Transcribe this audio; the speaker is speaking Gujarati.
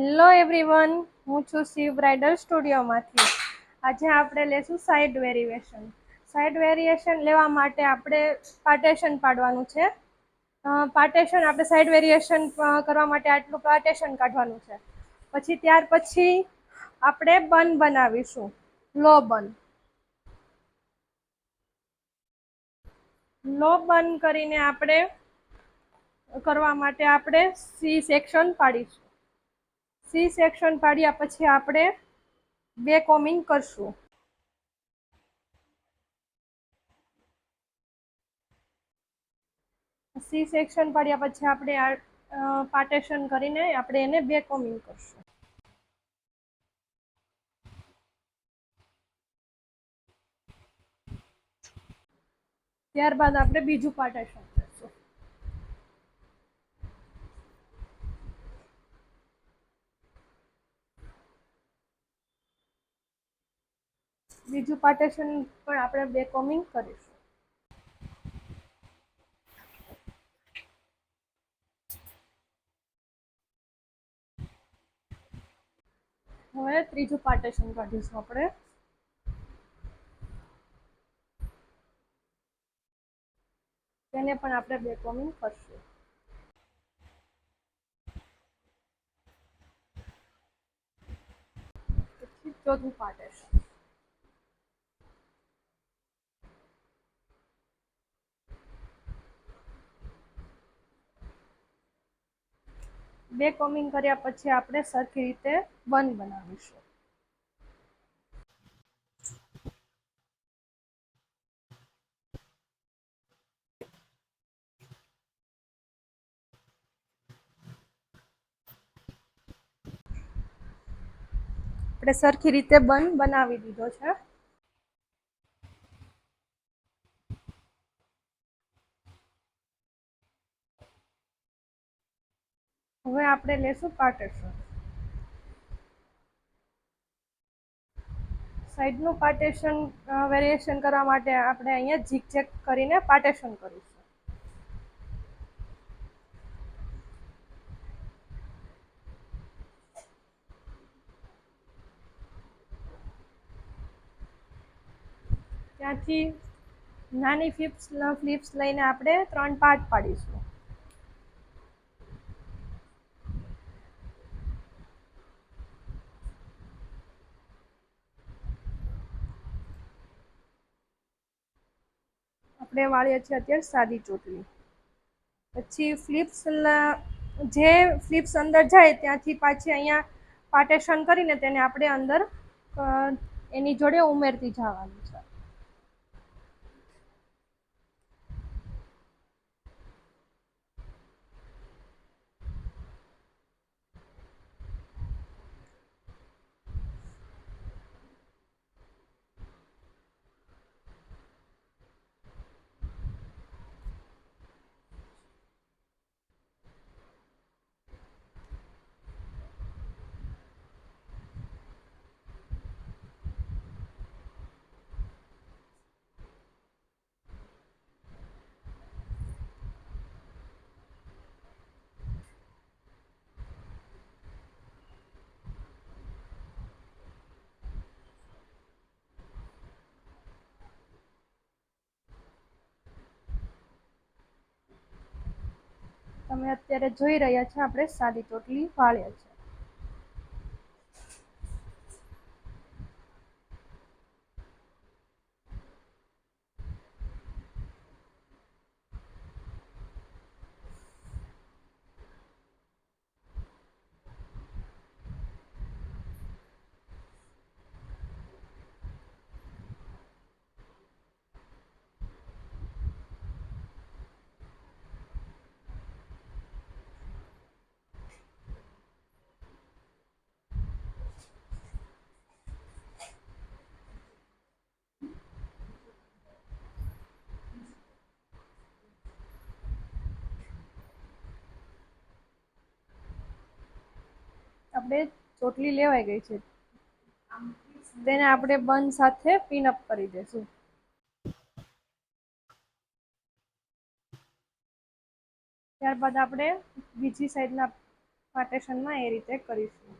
હેલો એવરીવન, હું છું શિવ બ્રાઇડલ સ્ટુડિયોમાંથી. આજે આપણે લેશું સાઇડ વેરિએશન. સાઇડ વેરિએશન લેવા માટે આપણે પાર્ટેશન પાડવાનું છે. પાર્ટેશન આપણે સાઇડ વેરિએશન કરવા માટે આટલું પાર્ટેશન કાઢવાનું છે. પછી ત્યાર પછી આપણે બન બનાવીશું, લો બન. લો બન કરીને આપણે કરવા માટે આપણે સી સેક્શન પાડીશું. સી સેક્શન પાડ્યા પછી આપણે બે કોમિંગ કરશું. સી સેક્શન પાડ્યા પછી આપણે પાર્ટેશન કરીને આપણે એને બે કોમિંગ કરશું. ત્યારબાદ આપણે બીજું પાર્ટેશન કરશું. બીજું પાર્ટેશન પણ આપણે બે કોમિંગ કરીશું. હવે ત્રીજું પાર્ટેશન કાઢીશું આપણે. તેને પણ આપણે બે કોમિંગ કરશું. પછી ચોથું પાર્ટેશન. બે કોમિંગ કર્યા પછી આપણે સરખી રીતે બન બનાવીશું. આપણે સરખી રીતે બન બનાવી દીધો છે. હવે આપણે લેશું પાર્ટેશન. સાઈડનું પાર્ટેશન વેરિએશન કરવા માટે આપણે અહીંયા ઝિગઝેગ કરીને પાર્ટેશન કરીશું. ત્યાંથી નાની ફ્લિપ્સ લઈને આપણે 3 પાર્ટ પાડીશું. આપણે વાળીએ છીએ અત્યારે સાદી ચોટલી. પછી જે ફ્લિપ્સ અંદર જાય ત્યાંથી પાછી અહીંયા પાર્ટેશન કરીને તેને આપણે અંદર એની જોડે ઉમેરતી જવાનું છે. તમે અત્યારે જોઈ રહ્યા છો આપણે સાદી ચોટલી વાળીએ છીએ. આપણે ચોટલી લેવાઈ ગઈ છે, તેને આપણે બન સાથે પિનઅપ કરી દઈશું. ત્યારબાદ આપણે બીજી સાઈડના પાર્ટેશનમાં એ રીતે કરીશું.